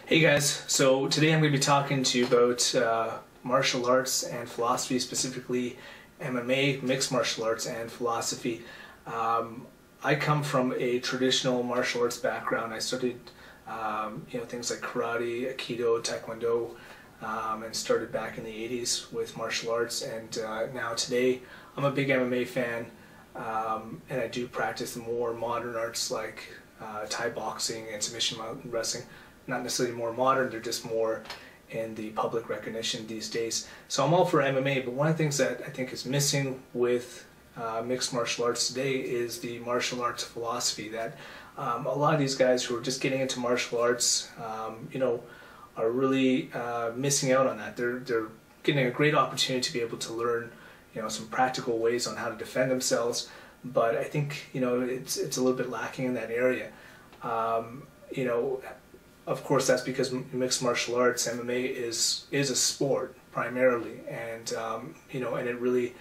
Hey guys, so today I'm going to be talking to you about martial arts and philosophy, specifically MMA, mixed martial arts and philosophy. I come from a traditional martial arts background. I studied things like karate, aikido, taekwondo, and started back in the 80s with martial arts, and now today I'm a big MMA fan, and I do practice the more modern arts like Thai boxing and submission mountain wrestling. Not necessarily more modern, they're just more in the public recognition these days. So I'm all for MMA, but one of the things that I think is missing with mixed martial arts today is the martial arts philosophy, that a lot of these guys who are just getting into martial arts, are really missing out on that. They're getting a great opportunity to be able to learn, some practical ways on how to defend themselves, but I think, it's a little bit lacking in that area. Of course, that's because mixed martial arts, MMA, is a sport primarily, and and it really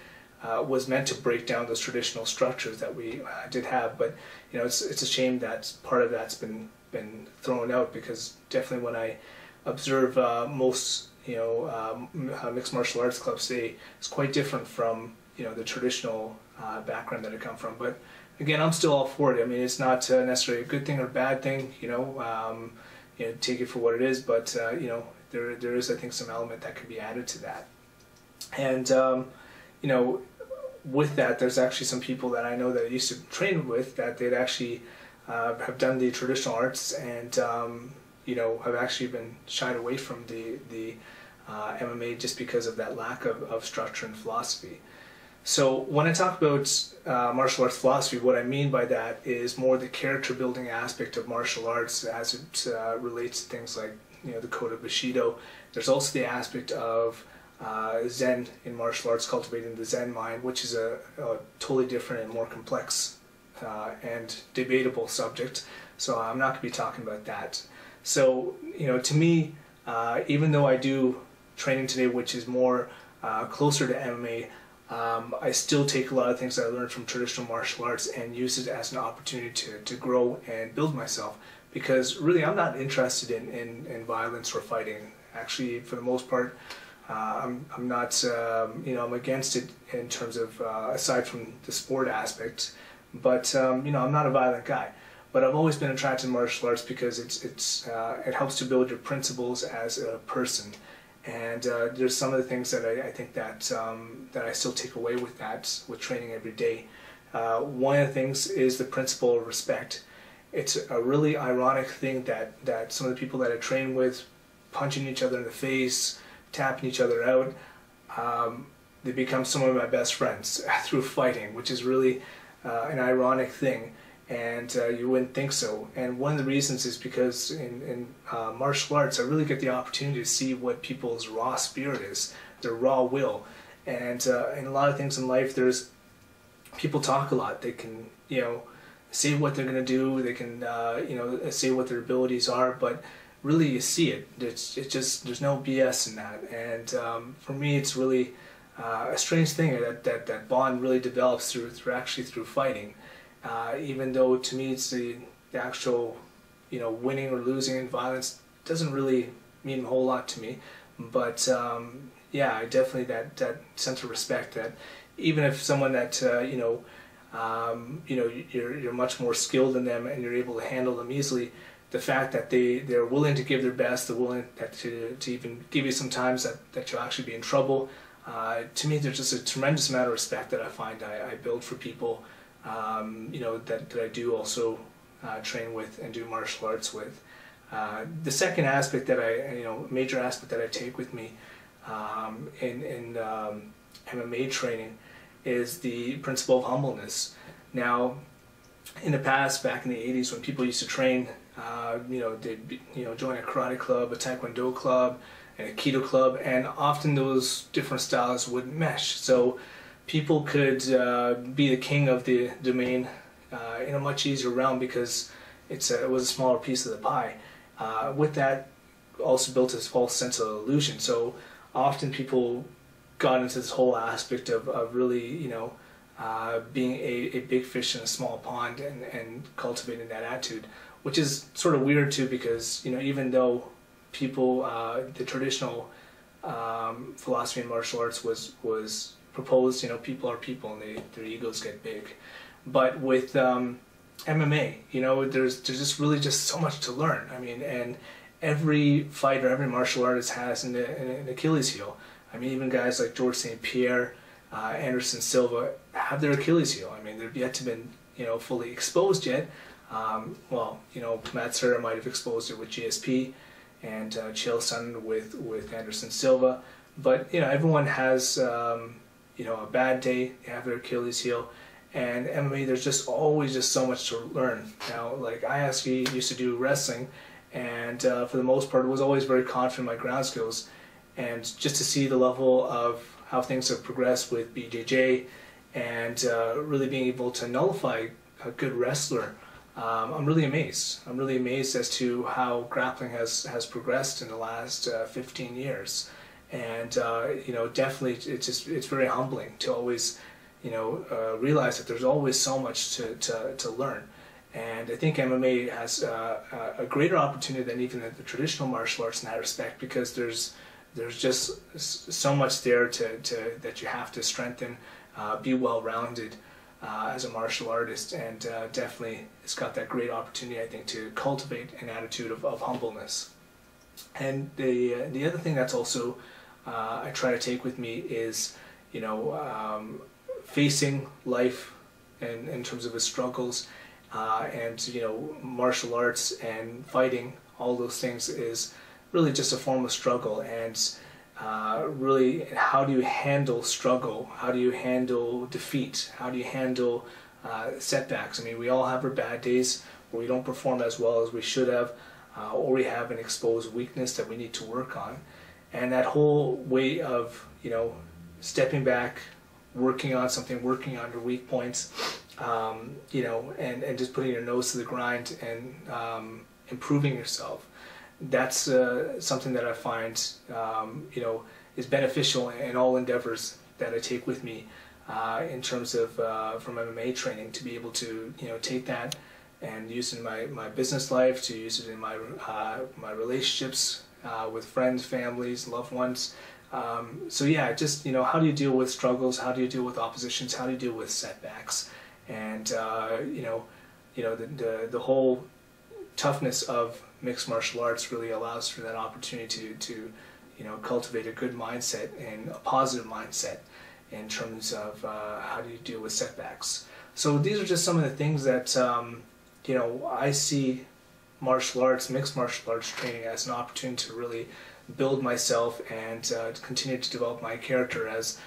was meant to break down those traditional structures that we did have. But it's a shame that part of that's been thrown out, because definitely when I observe most mixed martial arts clubs today, it's quite different from the traditional background that I come from. But again, I'm still all for it. I mean, it's not necessarily a good thing or a bad thing. Take it for what it is, but there is, I think, some element that could be added to that. And with that, there's actually some people that I know that I used to train with that they'd actually have done the traditional arts, and have actually been shied away from the MMA just because of that lack of structure and philosophy. So when I talk about martial arts philosophy, what I mean by that is more the character building aspect of martial arts as it relates to things like the code of Bushido. There's also the aspect of Zen in martial arts, cultivating the Zen mind, which is a totally different and more complex and debatable subject. So I'm not going to be talking about that. So to me, even though I do training today, which is more closer to MMA, I still take a lot of things that I learned from traditional martial arts and use it as an opportunity to grow and build myself, because really I'm not interested in violence or fighting. Actually, for the most part, I'm not, I'm against it in terms of, aside from the sport aspect, but I'm not a violent guy. But I've always been attracted to martial arts because it helps to build your principles as a person. And there's some of the things that I think that I still take away with training every day. One of the things is the principle of respect. It's a really ironic thing that some of the people that I train with, punching each other in the face, tapping each other out, they become some of my best friends through fighting, which is really an ironic thing. And you wouldn't think so. And one of the reasons is because in martial arts, I really get the opportunity to see what people's raw spirit is, their raw will. And in a lot of things in life, there's people talk a lot. They can, say what they're going to do. They can, say what their abilities are. But really, you see it. It's just, there's no BS in that. And for me, it's really a strange thing that bond really develops through fighting. Even though to me it's the actual, winning or losing in violence doesn't really mean a whole lot to me. But yeah, I definitely that sense of respect, that even if someone that you're much more skilled than them and you're able to handle them easily, the fact that they're willing to give their best, they're willing to even give you some times that you'll actually be in trouble. To me, there's just a tremendous amount of respect that I find I build for people. That I do also train with and do martial arts with. The second aspect that major aspect that I take with me in MMA training is the principle of humbleness. Now, in the past, back in the 80s, when people used to train, they'd join a karate club, a taekwondo club, an aikido club, and often those different styles would mesh. So people could be the king of the domain in a much easier realm, because it was a smaller piece of the pie. With that, also built this false sense of illusion. So often people got into this whole aspect of really, being a big fish in a small pond and cultivating that attitude, which is sort of weird too, because even though people, the traditional philosophy in martial arts was proposed, you know, people are people and their egos get big. But with MMA, you know, there's just really just so much to learn. I mean, and every fighter, every martial artist has an Achilles heel. I mean, even guys like George St. Pierre, Anderson Silva have their Achilles heel. I mean, they've yet to been, you know, fully exposed yet. Well, you know, Matt Serra might have exposed it with GSP, and Chael Sonnen with Anderson Silva. But, you know, everyone has, you know, a bad day, they have their Achilles heel. And MMA, there's just always just so much to learn. Now, like, I actually used to do wrestling, and for the most part, was always very confident in my ground skills. And just to see the level of how things have progressed with BJJ, and really being able to nullify a good wrestler, I'm really amazed. I'm really amazed as to how grappling has progressed in the last 15 years. And you know, definitely, it's very humbling to always, you know, realize that there's always so much to learn. And I think MMA has a greater opportunity than even the traditional martial arts in that respect, because there's just so much there that you have to strengthen, be well-rounded as a martial artist, and definitely it's got that great opportunity, I think, to cultivate an attitude of humbleness. And the other thing that's also I try to take with me is, you know, facing life in terms of its struggles, and, you know, martial arts and fighting, all those things is really just a form of struggle. And really, how do you handle struggle? How do you handle defeat? How do you handle setbacks? I mean, we all have our bad days where we don't perform as well as we should have, or we have an exposed weakness that we need to work on. And that whole way of, you know, stepping back, working on something, working on your weak points, you know, and just putting your nose to the grind and improving yourself. That's something that I find, you know, is beneficial in all endeavors that I take with me in terms of from MMA training, to be able to, you know, take that and use it in my business life, to use it in my my relationships with friends, families, loved ones. So yeah, just, you know, how do you deal with struggles? How do you deal with oppositions? How do you deal with setbacks? And you know, the whole toughness of mixed martial arts really allows for that opportunity to you know, cultivate a good mindset and a positive mindset in terms of how do you deal with setbacks. So these are just some of the things that you know, I see martial arts, mixed martial arts training as an opportunity to really build myself and to continue to develop my character, as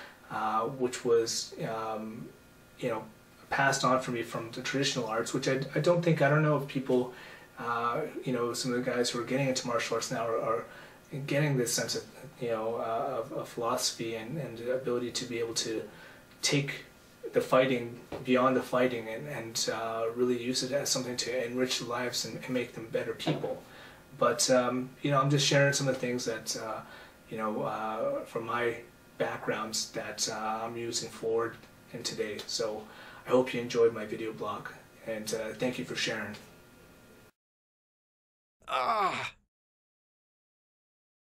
which was you know, passed on for me from the traditional arts, which I don't know if people, you know, some of the guys who are getting into martial arts now are getting this sense of, you know, of philosophy and the ability to be able to take the fighting beyond the fighting and really use it as something to enrich lives and make them better people. But you know, I'm just sharing some of the things that you know, from my backgrounds that I'm using forward in today. So I hope you enjoyed my video blog, and thank you for sharing. Ah.